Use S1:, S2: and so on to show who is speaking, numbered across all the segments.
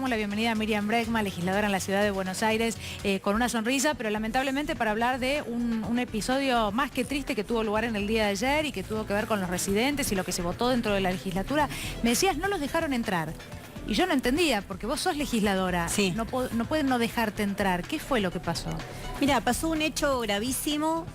S1: damos la bienvenida a Miriam Bregman, legisladora en la ciudad de Buenos Aires, con una sonrisa, pero lamentablemente para hablar de un episodio más que triste que tuvo lugar en el día de ayer y que tuvo que ver con los residentes y lo que se votó dentro de la legislatura. Me decías, no los dejaron entrar. Y yo no entendía, porque vos sos legisladora,
S2: sí.
S1: No pueden no dejarte entrar. ¿Qué fue lo que pasó?
S2: Mira, pasó un hecho gravísimo,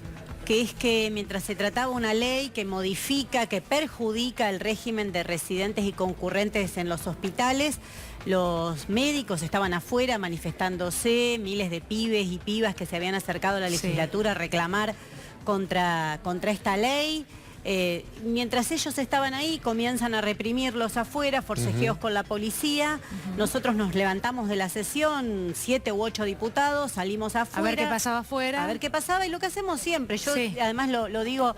S2: que es que mientras se trataba una ley que modifica, que perjudica el régimen de residentes y concurrentes en los hospitales, los médicos estaban afuera manifestándose, miles de pibes y pibas que se habían acercado a la legislatura a reclamar contra esta ley. Mientras ellos estaban ahí, comienzan a reprimirlos afuera, forcejeos con la policía. Nosotros nos levantamos de la sesión, 7 u 8 diputados, salimos afuera.
S1: A ver qué pasaba afuera.
S2: A ver qué pasaba, y lo que hacemos siempre. Yo además lo digo,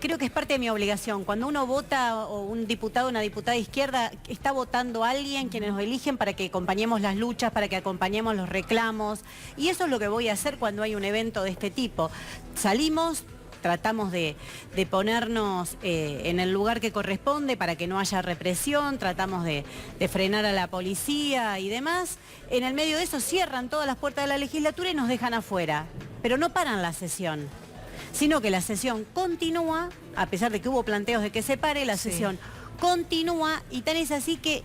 S2: creo que es parte de mi obligación. Cuando uno vota, o un diputado o una diputada de izquierda, está votando a alguien quienes nos eligen para que acompañemos las luchas, para que acompañemos los reclamos. Y eso es lo que voy a hacer cuando hay un evento de este tipo. Salimos, tratamos de ponernos en el lugar que corresponde para que no haya represión, tratamos de frenar a la policía y demás. En el medio de eso cierran todas las puertas de la legislatura y nos dejan afuera, pero no paran la sesión, sino que la sesión continúa, a pesar de que hubo planteos de que se pare, la sesión continúa, y tan es así que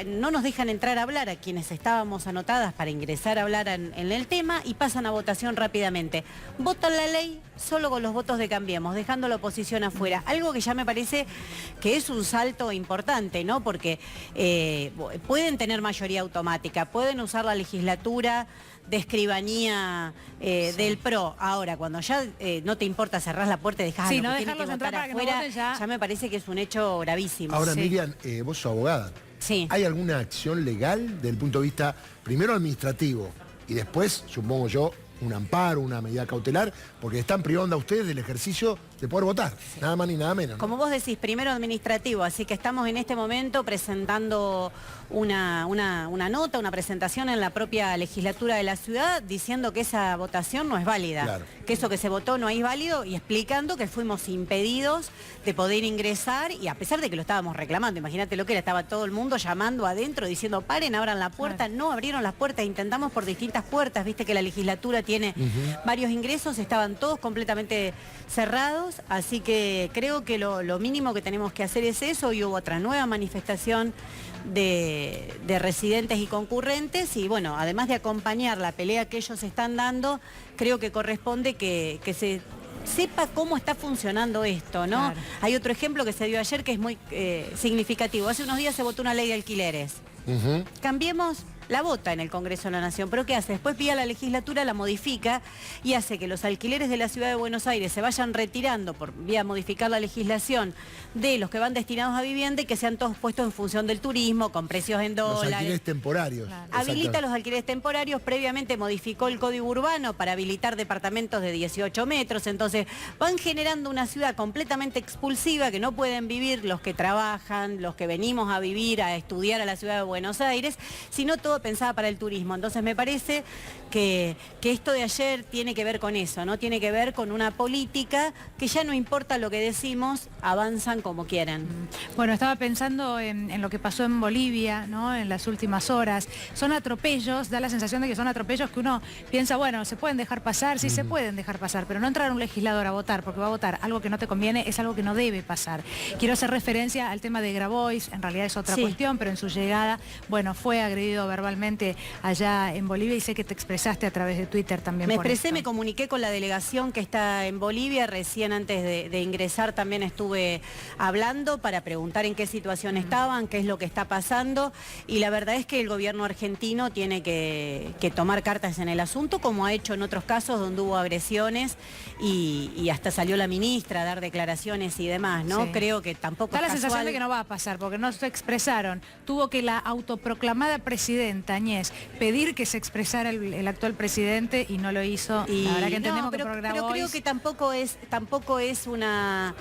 S2: no nos dejan entrar a hablar a quienes estábamos anotadas para ingresar a hablar en el tema, y pasan a votación rápidamente. Votan la ley solo con los votos de Cambiemos, dejando a la oposición afuera. Algo que ya me parece que es un salto importante, ¿no? Porque pueden tener mayoría automática, pueden usar la legislatura de escribanía del PRO. Ahora, cuando ya no te importa, cerrás la puerta y dejás a los que tienen que votar afuera, ya me parece que es un hecho gravísimo.
S3: Ahora, Miriam, vos sos abogada.
S2: Sí.
S3: ¿Hay alguna acción legal desde el punto de vista, primero administrativo, y después, supongo yo, un amparo, una medida cautelar, porque están privando a ustedes del ejercicio de poder votar, nada más ni nada menos, ¿no?
S2: Como vos decís, primero administrativo, así que estamos en este momento presentando una nota, una presentación en la propia legislatura de la ciudad diciendo que esa votación no es válida, que eso que se votó no es válido, y explicando que fuimos impedidos de poder ingresar, y a pesar de que lo estábamos reclamando, imagínate lo que era, estaba todo el mundo llamando adentro diciendo paren, abran la puerta, no abrieron las puertas, intentamos por distintas puertas, viste que la legislatura tiene varios ingresos, estaban todos completamente cerrados, así que creo que lo mínimo que tenemos que hacer es eso, y hubo otra nueva manifestación de residentes y concurrentes, y bueno, además de acompañar la pelea que ellos están dando, creo que corresponde que se sepa cómo está funcionando esto, ¿no? Claro. Hay otro ejemplo que se dio ayer que es muy significativo. Hace unos días se votó una ley de alquileres. Cambiemos, la vota en el Congreso de la Nación, pero ¿qué hace? Después vía la legislatura la modifica y hace que los alquileres de la ciudad de Buenos Aires se vayan retirando por vía modificar la legislación de los que van destinados a vivienda, y que sean todos puestos en función del turismo, con precios en dólares.
S3: Los alquileres temporarios.
S2: Claro. Habilita los alquileres temporarios, previamente modificó el Código Urbano para habilitar departamentos de 18 metros, entonces van generando una ciudad completamente expulsiva que no pueden vivir los que trabajan, los que venimos a vivir, a estudiar a la ciudad de Buenos Aires, sino todo pensada para el turismo. Entonces me parece que esto de ayer tiene que ver con eso, ¿no? Tiene que ver con una política que ya no importa lo que decimos, avanzan como quieran.
S1: Bueno, estaba pensando en lo que pasó en Bolivia, ¿no? En las últimas horas. Son atropellos, da la sensación de que son atropellos que uno piensa, bueno, ¿se pueden dejar pasar? Sí, se pueden dejar pasar, pero no entrar un legislador a votar porque va a votar algo que no te conviene es algo que no debe pasar. Quiero hacer referencia al tema de Grabois, en realidad es otra cuestión, pero en su llegada, bueno, fue agredido verbalmente allá en Bolivia, y sé que te expresaste a través de Twitter también.
S2: Me expresé, me comuniqué con la delegación que está en Bolivia, recién antes de ingresar también estuve hablando para preguntar en qué situación estaban, qué es lo que está pasando, y la verdad es que el gobierno argentino tiene que tomar cartas en el asunto, como ha hecho en otros casos donde hubo agresiones y hasta salió la ministra a dar declaraciones y demás, ¿no? Creo que tampoco
S1: da la sensación de que no va a pasar, porque no se expresaron. Tuvo que la autoproclamada presidenta Añez pedir que se expresara el actual presidente y no lo hizo. Y la verdad que entendemos que por Grabois...
S2: Pero creo que tampoco es una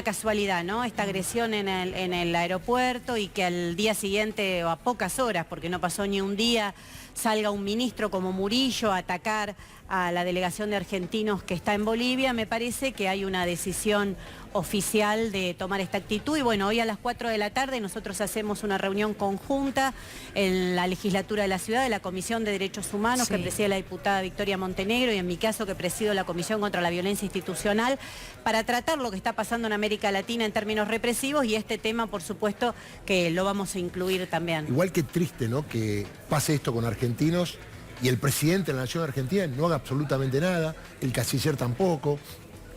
S2: casualidad, ¿no? Esta agresión en el aeropuerto, y que al día siguiente, o a pocas horas, porque no pasó ni un día, salga un ministro como Murillo a atacar a la delegación de argentinos que está en Bolivia. Me parece que hay una decisión oficial de tomar esta actitud. Y bueno, hoy a las 4 de la tarde nosotros hacemos una reunión conjunta en la legislatura de la ciudad, de la Comisión de Derechos Humanos, que preside la diputada Victoria Montenegro, y en mi caso que presido la Comisión contra la Violencia Institucional, para tratar lo que está pasando en América Latina en términos represivos, y este tema, por supuesto, que lo vamos a incluir también.
S3: Igual que triste, ¿no?, que pase esto con argentinos y el presidente de la Nación Argentina no haga absolutamente nada, el canciller tampoco.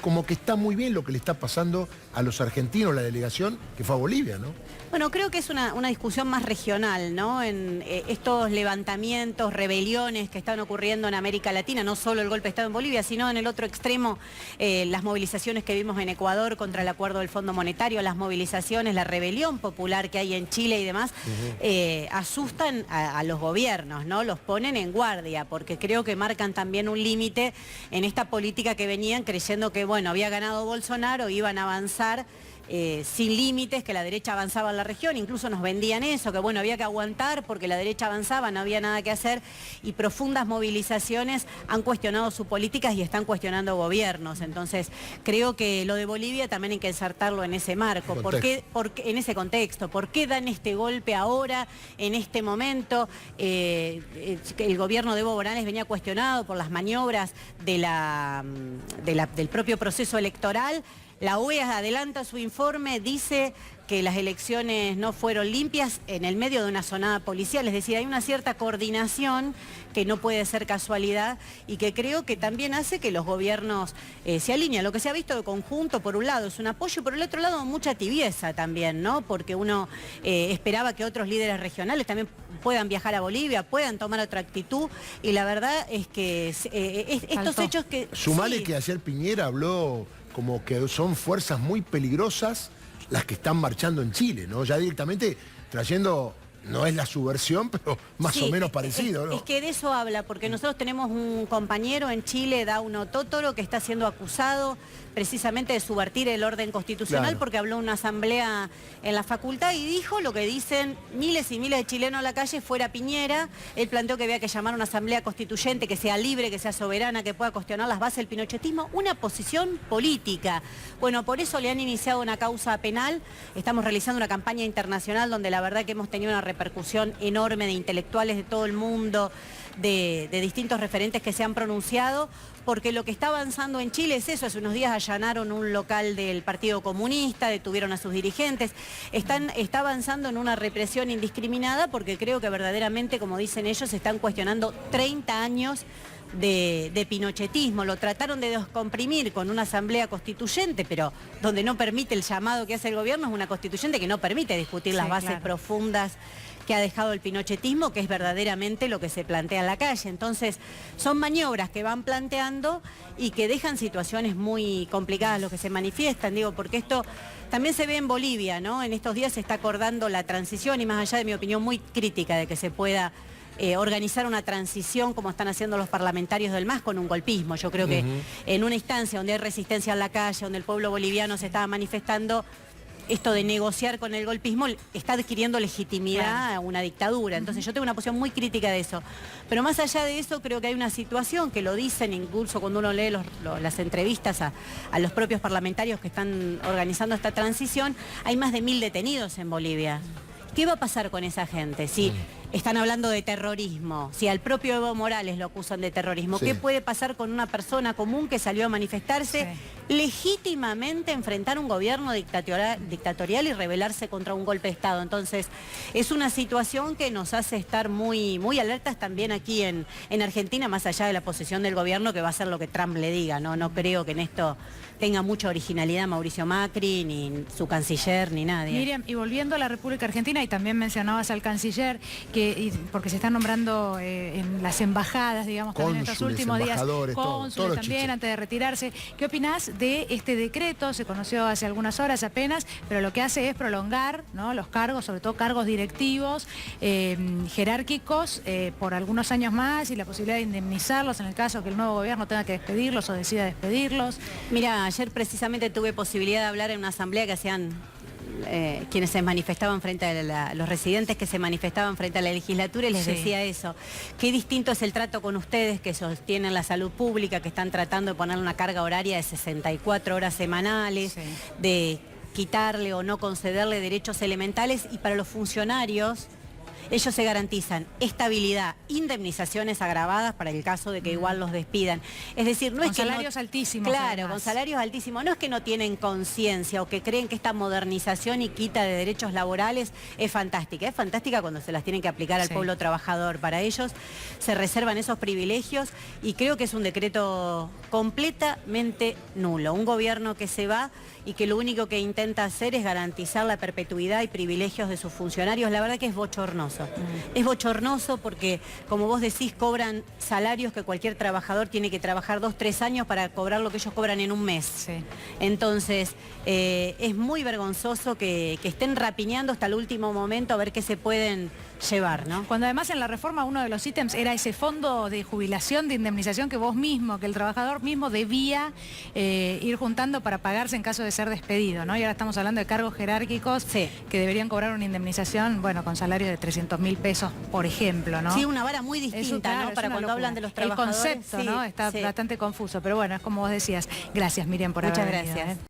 S3: Como que está muy bien lo que le está pasando a los argentinos, la delegación que fue a Bolivia, ¿no?
S2: Bueno, creo que es una discusión más regional, ¿no? En estos levantamientos, rebeliones que están ocurriendo en América Latina, no solo el golpe de Estado en Bolivia, sino en el otro extremo, las movilizaciones que vimos en Ecuador contra el acuerdo del Fondo Monetario, las movilizaciones, la rebelión popular que hay en Chile y demás, asustan a los gobiernos, ¿no? Los ponen en guardia, porque creo que marcan también un límite en esta política que venían creyendo que, bueno, había ganado Bolsonaro, iban a avanzar sin límites, que la derecha avanzaba en la región, incluso nos vendían eso, que bueno, había que aguantar porque la derecha avanzaba, no había nada que hacer, y profundas movilizaciones han cuestionado sus políticas y están cuestionando gobiernos. Entonces, creo que lo de Bolivia también hay que insertarlo en ese marco. ¿Por qué, en ese contexto? ¿Por qué dan este golpe ahora, en este momento? El gobierno de Evo Morales venía cuestionado por las maniobras del propio proceso electoral. La OEA adelanta su informe, dice que las elecciones no fueron limpias en el medio de una sonada policial, es decir, hay una cierta coordinación que no puede ser casualidad y que creo que también hace que los gobiernos se alineen. Lo que se ha visto de conjunto, por un lado, es un apoyo, y por el otro lado, mucha tibieza también, ¿no? Porque uno esperaba que otros líderes regionales también puedan viajar a Bolivia, puedan tomar otra actitud, y la verdad es que estos hechos que...
S3: Sumale que ayer Piñera habló como que son fuerzas muy peligrosas las que están marchando en Chile, ¿no? Ya directamente trayendo, no es la subversión, pero más o menos parecido, ¿no?
S2: Es que de eso habla, porque nosotros tenemos un compañero en Chile, Dauno Totoro, que está siendo acusado precisamente de subvertir el orden constitucional, claro, porque habló en una asamblea en la facultad y dijo lo que dicen miles y miles de chilenos a la calle, fuera Piñera. Él planteó que había que llamar a una asamblea constituyente que sea libre, que sea soberana, que pueda cuestionar las bases del pinochetismo, una posición política. Bueno, por eso le han iniciado una causa penal. Estamos realizando una campaña internacional donde la verdad que hemos tenido una repercusión enorme de intelectuales de todo el mundo, de distintos referentes que se han pronunciado, porque lo que está avanzando en Chile es eso. Hace unos días allanaron un local del Partido Comunista, detuvieron a sus dirigentes. Está avanzando en una represión indiscriminada, porque creo que verdaderamente, como dicen ellos, están cuestionando 30 años de pinochetismo. Lo trataron de descomprimir con una asamblea constituyente, pero donde no permite el llamado que hace el gobierno, es una constituyente que no permite discutir las bases profundas que ha dejado el pinochetismo, que es verdaderamente lo que se plantea en la calle. Entonces, son maniobras que van planteando y que dejan situaciones muy complicadas lo que se manifiestan, digo, porque esto también se ve en Bolivia, ¿no? En estos días se está acordando la transición, y más allá de mi opinión muy crítica de que se pueda organizar una transición como están haciendo los parlamentarios del MAS con un golpismo. Yo creo que en una instancia donde hay resistencia en la calle, donde el pueblo boliviano se estaba manifestando, esto de negociar con el golpismo está adquiriendo legitimidad a una dictadura. Entonces yo tengo una posición muy crítica de eso. Pero más allá de eso, creo que hay una situación que lo dicen incluso cuando uno lee las entrevistas a los propios parlamentarios que están organizando esta transición. Hay más de 1000 detenidos en Bolivia. ¿Qué va a pasar con esa gente? Si están hablando de terrorismo, si al propio Evo Morales lo acusan de terrorismo, ¿qué puede pasar con una persona común que salió a manifestarse legítimamente, enfrentar un gobierno dictatorial y rebelarse contra un golpe de Estado? Entonces, es una situación que nos hace estar muy, muy alertas también aquí en Argentina, más allá de la posición del gobierno, que va a hacer lo que Trump le diga, ¿no? No creo que en esto tenga mucha originalidad Mauricio Macri, ni su canciller, ni nadie.
S1: Miriam, y volviendo a la República Argentina, y también mencionabas al canciller, porque se están nombrando en las embajadas, digamos, también en estos últimos días, cónsules también, antes de retirarse. ¿Qué opinás de este decreto? Se conoció hace algunas horas apenas, pero lo que hace es prolongar, ¿no?, los cargos, sobre todo cargos directivos, jerárquicos, por algunos años más, y la posibilidad de indemnizarlos en el caso que el nuevo gobierno tenga que despedirlos o decida despedirlos.
S2: Mira, ayer precisamente tuve posibilidad de hablar en una asamblea que hacían quienes se manifestaban frente a los residentes que se manifestaban frente a la legislatura y les decía eso. Qué distinto es el trato con ustedes que sostienen la salud pública, que están tratando de poner una carga horaria de 64 horas semanales, de quitarle o no concederle derechos elementales, y para los funcionarios ellos se garantizan estabilidad, indemnizaciones agravadas para el caso de que igual los despidan. Es decir, no es que
S1: salarios altísimos.
S2: Claro,
S1: además.
S2: con salarios altísimos. No es que no tienen conciencia o que creen que esta modernización y quita de derechos laborales es fantástica. Es fantástica cuando se las tienen que aplicar al pueblo trabajador. Para ellos se reservan esos privilegios y creo que es un decreto completamente nulo. Un gobierno que se va y que lo único que intenta hacer es garantizar la perpetuidad y privilegios de sus funcionarios. La verdad que es bochornoso. Es bochornoso porque, como vos decís, cobran salarios que cualquier trabajador tiene que trabajar 2 o 3 años para cobrar lo que ellos cobran en un mes. Entonces, es muy vergonzoso que estén rapiñando hasta el último momento a ver qué se pueden llevar, ¿no?
S1: Cuando además en la reforma uno de los ítems era ese fondo de jubilación, de indemnización que vos mismo, que el trabajador mismo debía ir juntando para pagarse en caso de ser despedido, ¿no? Y ahora estamos hablando de cargos jerárquicos que deberían cobrar una indemnización, bueno, con salario de 300.000 pesos, por ejemplo, ¿no?
S2: Sí, una vara muy distinta, ¿no? Para cuando hablan de los trabajadores.
S1: El concepto, ¿no? Está bastante confuso, pero bueno, es como vos decías. Gracias, Miriam, por haber venido.
S2: Muchas gracias.